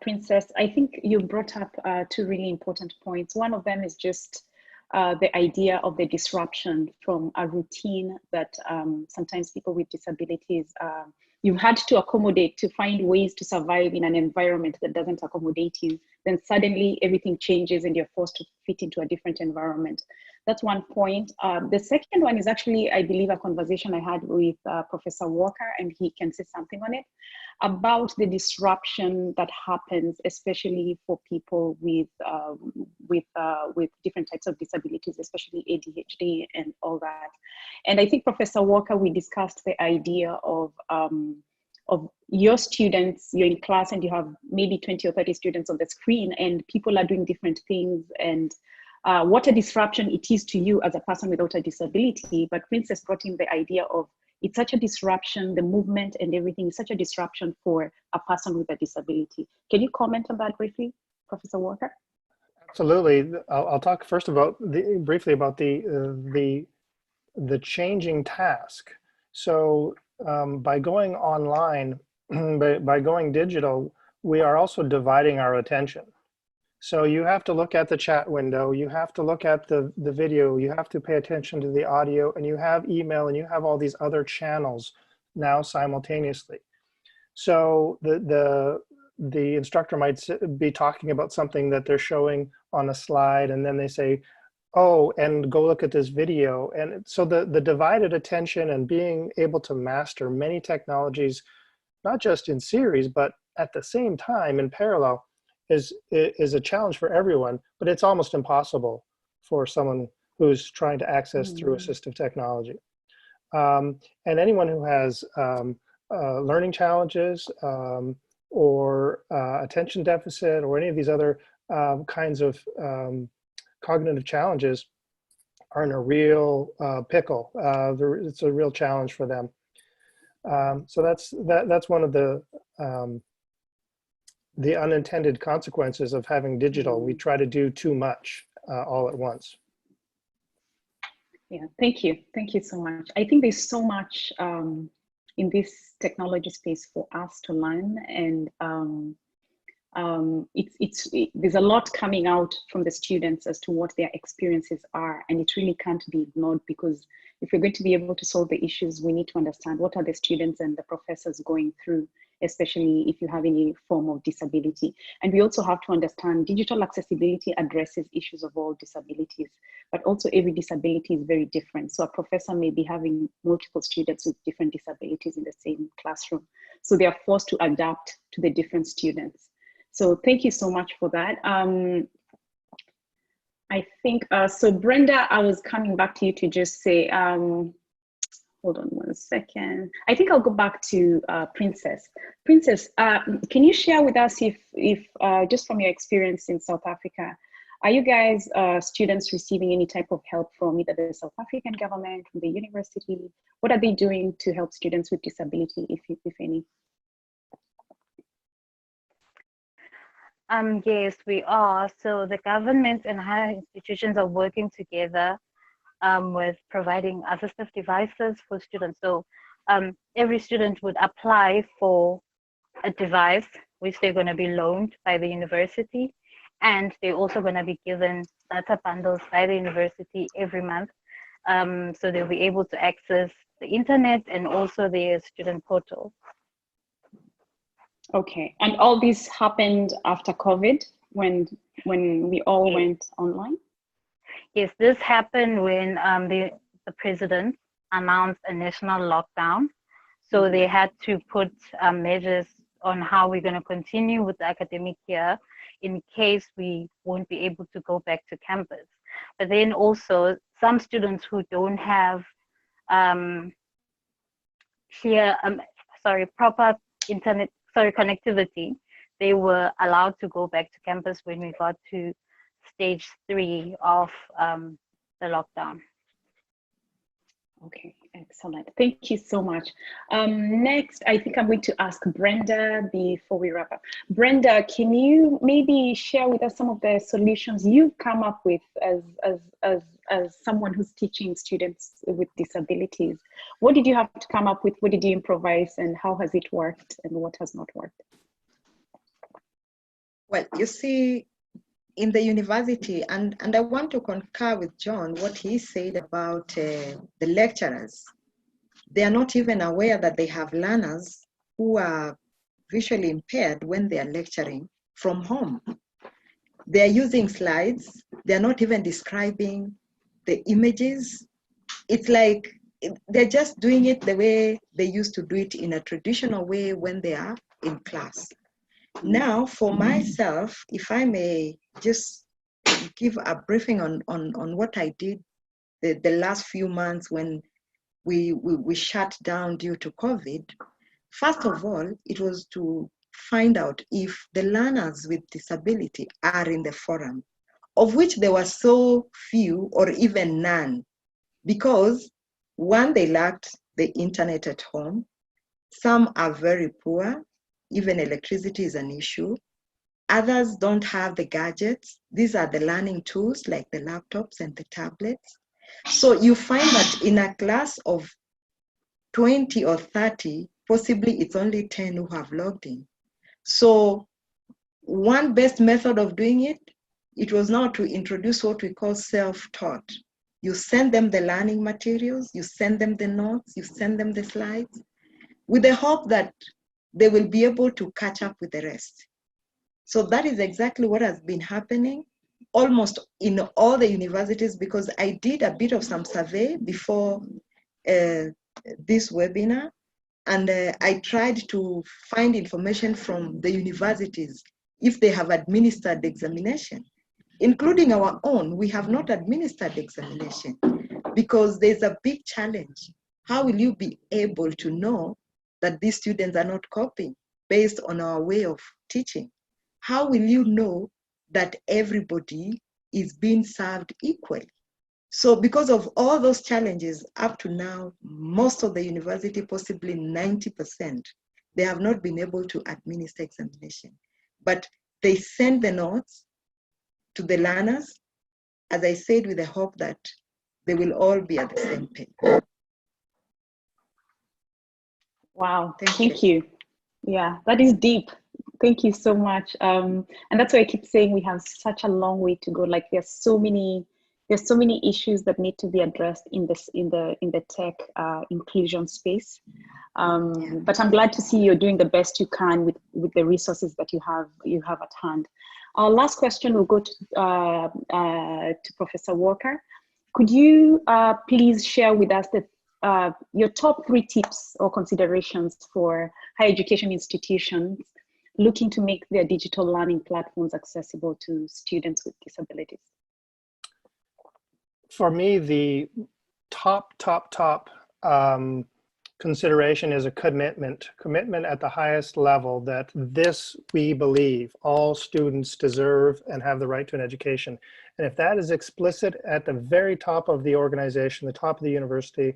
Princess. I think you brought up two really important points. One of them is just the idea of the disruption from a routine that sometimes people with disabilities, you've had to accommodate to find ways to survive in an environment that doesn't accommodate you. Then suddenly everything changes and you're forced to fit into a different environment. That's one point. The second one is actually, I believe, a conversation I had with Professor Walker, and he can say something on it, about the disruption that happens, especially for people with different types of disabilities, especially ADHD and all that. And I think Professor Walker, we discussed the idea of your students, you're in class and you have maybe 20 or 30 students on the screen and people are doing different things, and what a disruption it is to you as a person without a disability. But Princess brought in the idea of it's such a disruption, the movement and everything is such a disruption for a person with a disability. Can you comment on that briefly, Professor Walker? Absolutely. I'll talk first about briefly about the changing task. So by going online, by going digital, we are also dividing our attention. So you have to look at the chat window, you have to look at the video, you have to pay attention to the audio, and you have email, and you have all these other channels now simultaneously. So the instructor might be talking about something that they're showing on a slide, and then they say, oh, and go look at this video. And so the divided attention and being able to master many technologies, not just in series, but at the same time in parallel, is a challenge for everyone, but it's almost impossible for someone who's trying to access through assistive technology. And anyone who has learning challenges or attention deficit or any of these other kinds of cognitive challenges are in a real pickle. It's a real challenge for them. So that's one of the unintended consequences of having digital. We try to do too much all at once. Yeah, thank you. Thank you so much. I think there's so much in this technology space for us to learn, and there's a lot coming out from the students as to what their experiences are, and it really can't be ignored, because if we're going to be able to solve the issues, we need to understand what are the students and the professors going through, especially if you have any form of disability. And we also have to understand digital accessibility addresses issues of all disabilities, but also every disability is very different. So a professor may be having multiple students with different disabilities in the same classroom. So they are forced to adapt to the different students. So thank you so much for that. I think, so Brenda, I was coming back to you to just say, hold on one second. I think I'll go back to Princess. Princess, can you share with us if just from your experience in South Africa, Are you guys students receiving any type of help from either the South African government, from the university? What are they doing to help students with disability, if any? Yes, we are. So the government and higher institutions are working together with providing assistive devices for students. So every student would apply for a device which they're going to be loaned by the university, and they're also going to be given data bundles by the university every month. So they'll be able to access the internet and also their student portal. Okay, and all this happened after COVID, when we all went online? Yes, this happened when the president announced a national lockdown. So they had to put measures on how we're going to continue with the academic year in case we won't be able to go back to campus. But then also some students who don't have proper internet, connectivity, they were allowed to go back to campus when we got to stage 3 of the lockdown. Okay, excellent. Thank you so much. Next, I think I'm going to ask Brenda before we wrap up. Brenda, can you maybe share with us some of the solutions you've come up with as someone who's teaching students with disabilities? What did you have to come up with? What did you improvise, and how has it worked, and what has not worked? Well, you see, in the university, and I want to concur with John, what he said about the lecturers. They are not even aware that they have learners who are visually impaired when they are lecturing from home. They are using slides. They are not even describing the images. It's like they're just doing it the way they used to do it in a traditional way when they are in class. Now, for myself, if I may just give a briefing on what I did the last few months when we shut down due to COVID. First of all, it was to find out if the learners with disability are in the forum, of which there were so few or even none, because one, they lacked the internet at home. Some are very poor. Even electricity is an issue. Others don't have the gadgets. These are the learning tools like the laptops and the tablets. So you find that in a class of 20 or 30, possibly it's only 10 who have logged in. So one best method of doing it was now to introduce what we call self-taught. You send them the learning materials, you send them the notes, you send them the slides, with the hope that they will be able to catch up with the rest. So that is exactly what has been happening almost in all the universities, because I did a bit of some survey before this webinar, and I tried to find information from the universities if they have administered the examination, including our own. We have not administered the examination because there's a big challenge. How will you be able to know that these students are not copying based on our way of teaching? How will you know that everybody is being served equally? So because of all those challenges, up to now, most of the university, possibly 90%, they have not been able to administer examination. But they send the notes to the learners, as I said, with the hope that they will all be at the same page. Wow, thank you. Yeah, that is deep. Thank you so much. And that's why I keep saying we have such a long way to go. Like there's so many issues that need to be addressed in the tech inclusion space. But I'm glad to see you're doing the best you can with the resources that you have at hand. Our last question will go to Professor Walker. Could you please share with us your top 3 tips or considerations for higher education institutions looking to make their digital learning platforms accessible to students with disabilities? For me, the top consideration is a commitment at the highest level that this we believe all students deserve and have the right to an education. And if that is explicit at the very top of the organization, the top of the university,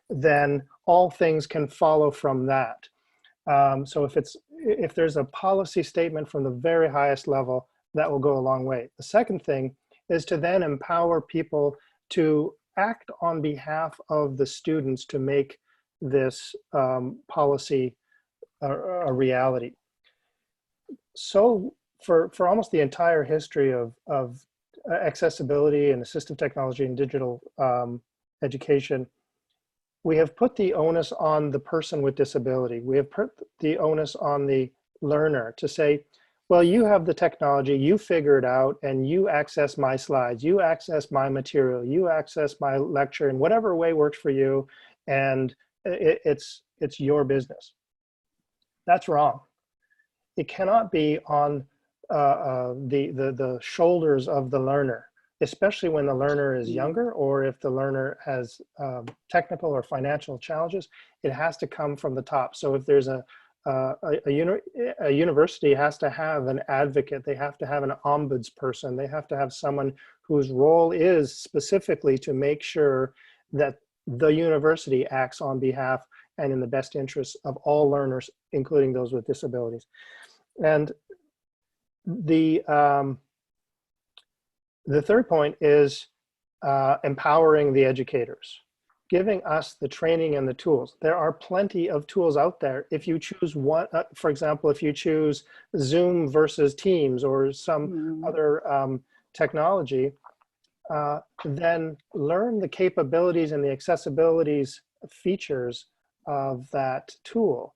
then all things can follow from that. So if there's a policy statement from the very highest level, that will go a long way. The second thing is to then empower people to act on behalf of the students to make this policy a reality. So for almost the entire history of accessibility and assistive technology and digital education, we have put the onus on the person with disability. We have put the onus on the learner to say, well, you have the technology, you figure it out, and you access my slides, you access my material, you access my lecture in whatever way works for you, and it's your business. That's wrong. It cannot be on the shoulders of the learner, especially when the learner is younger or if the learner has technical or financial challenges. It has to come from the top. So if there's a university has to have an advocate, they have to have an ombudsperson, they have to have someone whose role is specifically to make sure that the university acts on behalf and in the best interests of all learners, including those with disabilities. And the third point is empowering the educators, giving us the training and the tools. There are plenty of tools out there. If you choose one, for example, if you choose Zoom versus Teams or some other technology, then learn the capabilities and the accessibilities features of that tool.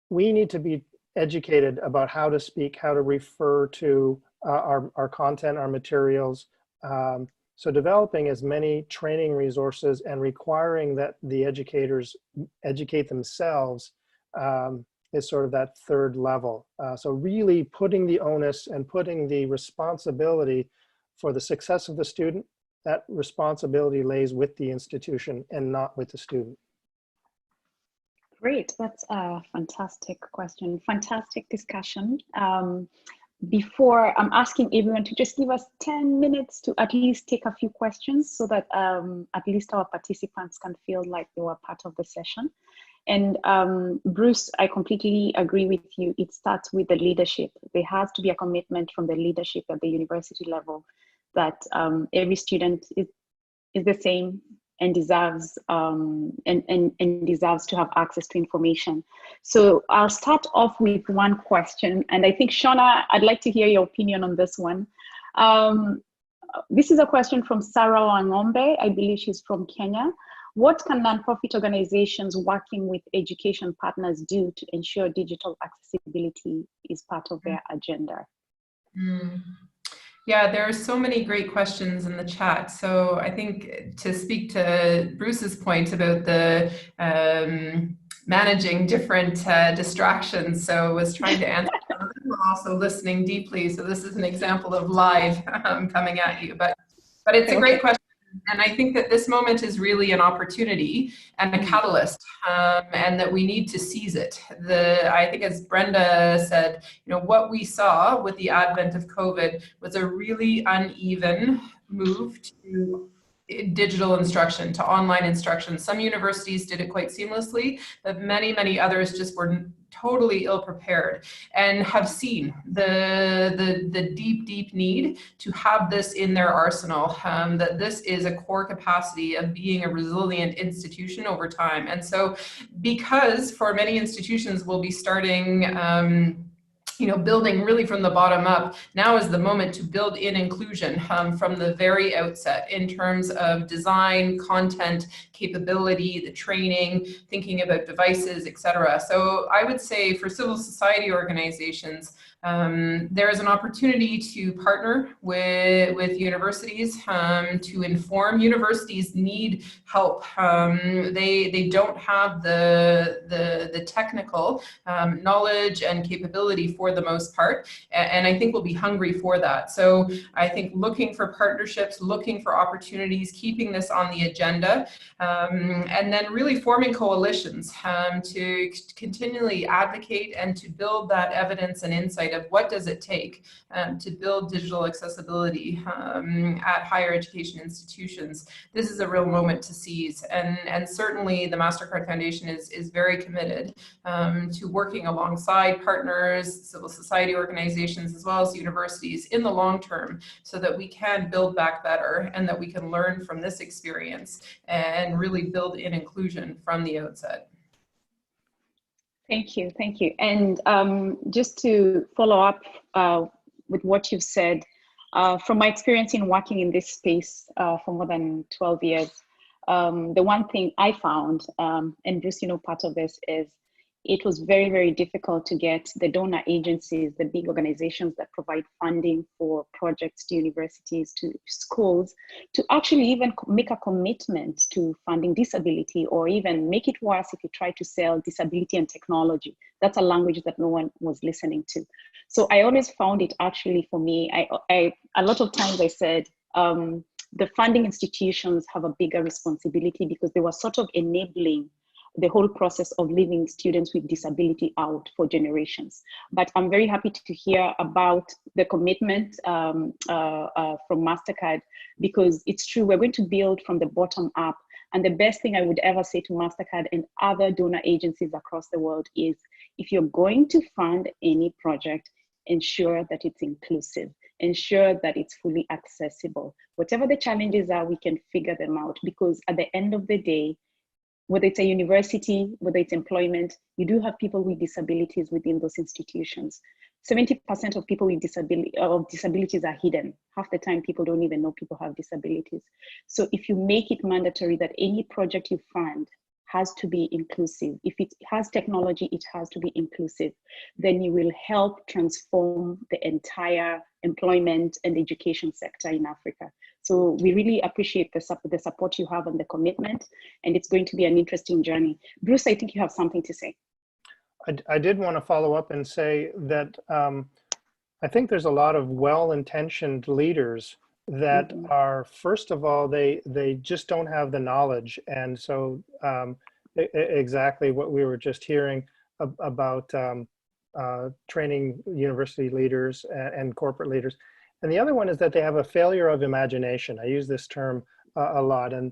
We need to be educated about how to speak, how to refer to our content, our materials. So developing as many training resources and requiring that the educators educate themselves is sort of that third level. So really putting the onus and putting the responsibility for the success of the student, that responsibility lays with the institution and not with the student. Great, that's a fantastic question, fantastic discussion. Before I'm asking everyone to just give us 10 minutes to at least take a few questions so that at least our participants can feel like they were part of the session. And Bruce, I completely agree with you. It starts with the leadership. There has to be a commitment from the leadership at the university level that every student is the same and deserves and deserves to have access to information. So I'll start off with one question, and I think Shona, I'd like to hear your opinion on this one. This is a question from Sarah Wangombe. I believe she's from Kenya. What can nonprofit organizations working with education partners do to ensure digital accessibility is part of their agenda? Yeah, there are so many great questions in the chat. So I think to speak to Bruce's point about the managing different distractions, so I was trying to answer some of them, we're also listening deeply. So this is an example of live coming at you, but it's a great question. And I think that this moment is really an opportunity and a catalyst, and that we need to seize it. I think as Brenda said, you know, what we saw with the advent of COVID was a really uneven move to digital instruction, to online instruction. Some universities did it quite seamlessly, but many, many others just were totally ill-prepared and have seen the deep, deep need to have this in their arsenal, that this is a core capacity of being a resilient institution over time. And so because for many institutions will be starting you know, building really from the bottom up, now is the moment to build in inclusion from the very outset in terms of design, content, capability, the training, thinking about devices, etc. So I would say for civil society organizations, there is an opportunity to partner with universities to inform. Universities need help. They don't have the technical knowledge and capability for for the most part, and I think we'll be hungry for that. So I think looking for partnerships, looking for opportunities, keeping this on the agenda, and then really forming coalitions to continually advocate and to build that evidence and insight of what does it take to build digital accessibility at higher education institutions. This is a real moment to seize, and certainly the MasterCard Foundation is very committed to working alongside partners, civil society organizations, as well as universities in the long term, so that we can build back better and that we can learn from this experience and really build in inclusion from the outset. Thank you, thank you. And just to follow up with what you've said, from my experience in working in this space for more than 12 years, the one thing I found, and Bruce, you know, part of this is it was very, very difficult to get the donor agencies, the big organizations that provide funding for projects to universities, to schools, to actually even make a commitment to funding disability, or even make it worse if you try to sell disability and technology. That's a language that no one was listening to. So I always found it actually, for me, a lot of times I said, the funding institutions have a bigger responsibility because they were sort of enabling the whole process of leaving students with disability out for generations. But I'm very happy to hear about the commitment from MasterCard, because it's true, we're going to build from the bottom up. And the best thing I would ever say to MasterCard and other donor agencies across the world is, if you're going to fund any project, ensure that it's inclusive, ensure that it's fully accessible. Whatever the challenges are, we can figure them out, because at the end of the day, whether it's a university, whether it's employment, you do have people with disabilities within those institutions. 70% of people with disabilities are hidden. Half the time, people don't even know people have disabilities. So if you make it mandatory that any project you fund has to be inclusive, if it has technology, it has to be inclusive, then you will help transform the entire employment and education sector in Africa. So we really appreciate the support you have and the commitment, and it's going to be an interesting journey. Bruce, I think you have something to say. I did want to follow up and say that I think there's a lot of well-intentioned leaders that are, first of all, they just don't have the knowledge. And so exactly what we were just hearing about training university leaders and corporate leaders. And the other one is that they have a failure of imagination. I use this term a lot, and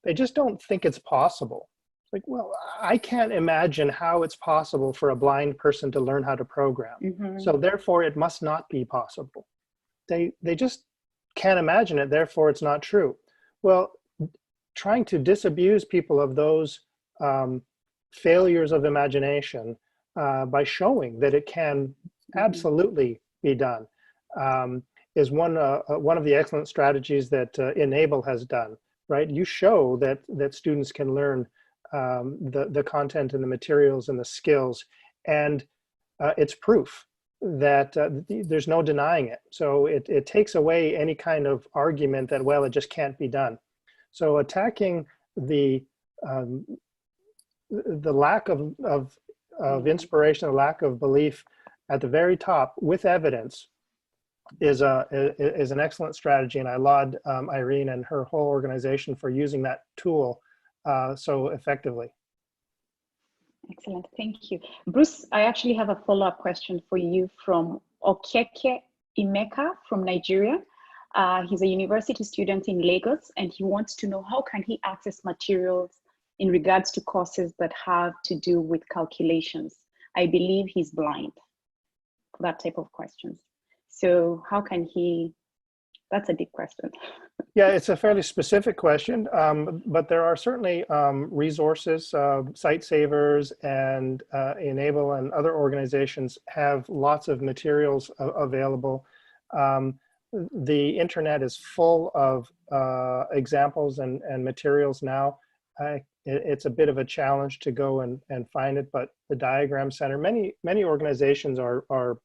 they just don't think it's possible. Like, well, I can't imagine how it's possible for a blind person to learn how to program. So therefore it must not be possible. They just can't imagine it, therefore it's not true. Well, trying to disabuse people of those failures of imagination by showing that it can absolutely be done is one of the excellent strategies that Enable has done, right? You show that students can learn the content and the materials and the skills, and it's proof that there's no denying it. So it takes away any kind of argument that, well, it just can't be done. So attacking the lack of inspiration, the lack of belief at the very top with evidence is an excellent strategy, and I laud Irene and her whole organization for using that tool so effectively. Excellent, thank you. Bruce, I actually have a follow-up question for you from Okeke Imeka from Nigeria. He's a university student in Lagos, and he wants to know how can he access materials in regards to courses that have to do with calculations. I believe he's blind, that type of questions. So how can he, that's a deep question. Yeah, it's a fairly specific question, but there are certainly resources, Site Savers and Enable and other organizations have lots of materials available. The internet is full of examples and materials now. It's a bit of a challenge to go and find it, but the Diagram Center, many organizations are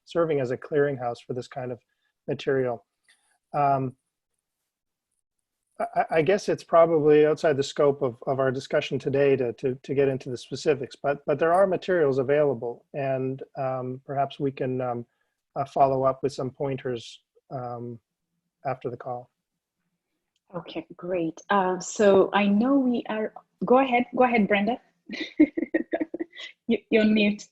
serving as a clearinghouse for this kind of material. I guess it's probably outside the scope of our discussion today to get into the specifics, but there are materials available, and perhaps we can follow up with some pointers after the call. Okay, great. So I know we are, go ahead, Brenda. You're on mute.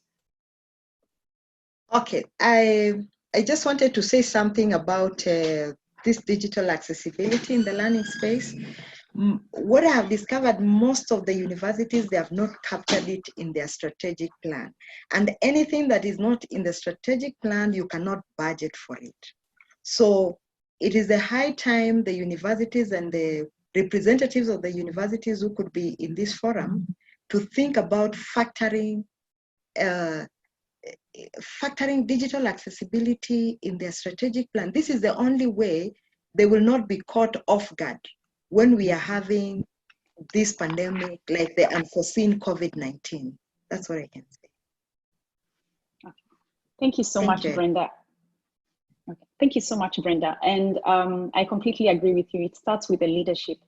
Okay, I just wanted to say something about this digital accessibility in the learning space. What I have discovered, most of the universities, they have not captured it in their strategic plan. And anything that is not in the strategic plan, you cannot budget for it. So it is a high time the universities and the representatives of the universities who could be in this forum to think about factoring digital accessibility in their strategic plan. This is the only way they will not be caught off guard when we are having this pandemic, like the unforeseen COVID-19. That's what I can say. Okay. Thank you so much, Brenda. Okay. Thank you so much, Brenda. And I completely agree with you. It starts with the leadership.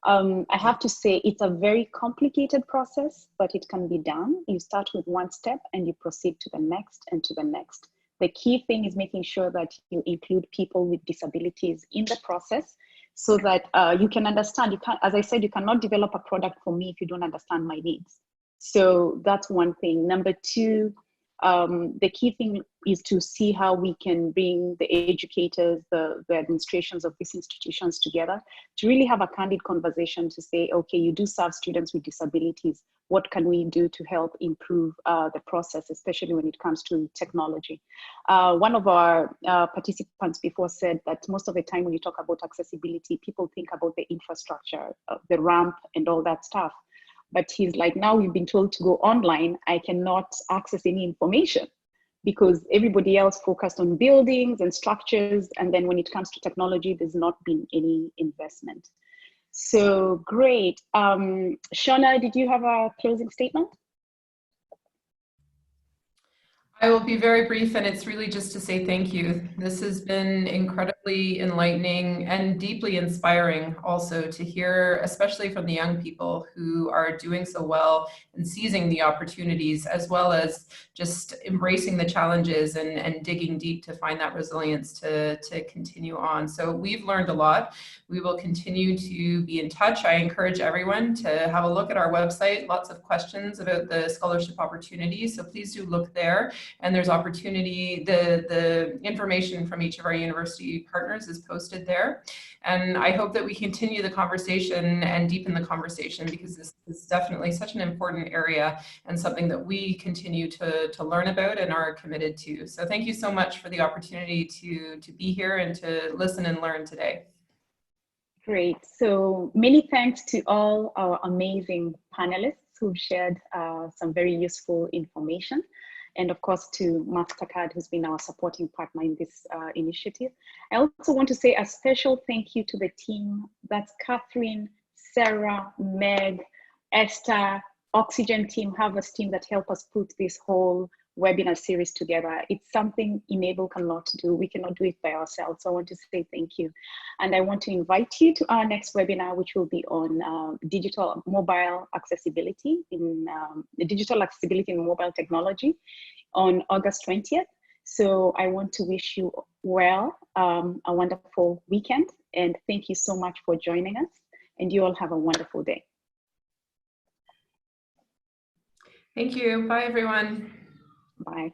I have to say it's a very complicated process, but it can be done. You start with one step and you proceed to the next and to the next. The key thing is making sure that you include people with disabilities in the process so that you can understand. You can't, as I said, you cannot develop a product for me if you don't understand my needs. So that's one thing. Number two, the key thing is to see how we can bring the educators, the administrations of these institutions together to really have a candid conversation to say, okay, you do serve students with disabilities. What can we do to help improve the process, especially when it comes to technology? One of our participants before said that most of the time when you talk about accessibility, people think about the infrastructure, the ramp and all that stuff. But he's like, now we've been told to go online, I cannot access any information because everybody else focused on buildings and structures. And then when it comes to technology, there's not been any investment. So great. Shona, did you have a closing statement? I will be very brief, and it's really just to say thank you. This has been incredibly enlightening and deeply inspiring also to hear, especially from the young people who are doing so well and seizing the opportunities, as well as just embracing the challenges and digging deep to find that resilience to continue on. So we've learned a lot. We will continue to be in touch. I encourage everyone to have a look at our website. Lots of questions about the scholarship opportunities, so please do look there. And there's opportunity, the information from each of our university partners is posted there. And I hope that we continue the conversation and deepen the conversation, because this is definitely such an important area and something that we continue to learn about and are committed to. So thank you so much for the opportunity to be here and to listen and learn today. Great. So many thanks to all our amazing panelists who've shared some very useful information. And of course to MasterCard, who's been our supporting partner in this initiative. I also want to say a special thank you to the team. That's Catherine, Sarah, Meg, Esther, Oxygen team, Harvest team that helped us put this whole webinar series together. It's something Enable cannot do. We cannot do it by ourselves. So I want to say thank you. And I want to invite you to our next webinar, which will be on digital mobile accessibility in mobile technology on August 20th. So I want to wish you well, a wonderful weekend. And thank you so much for joining us. And you all have a wonderful day. Thank you. Bye, everyone. Bye.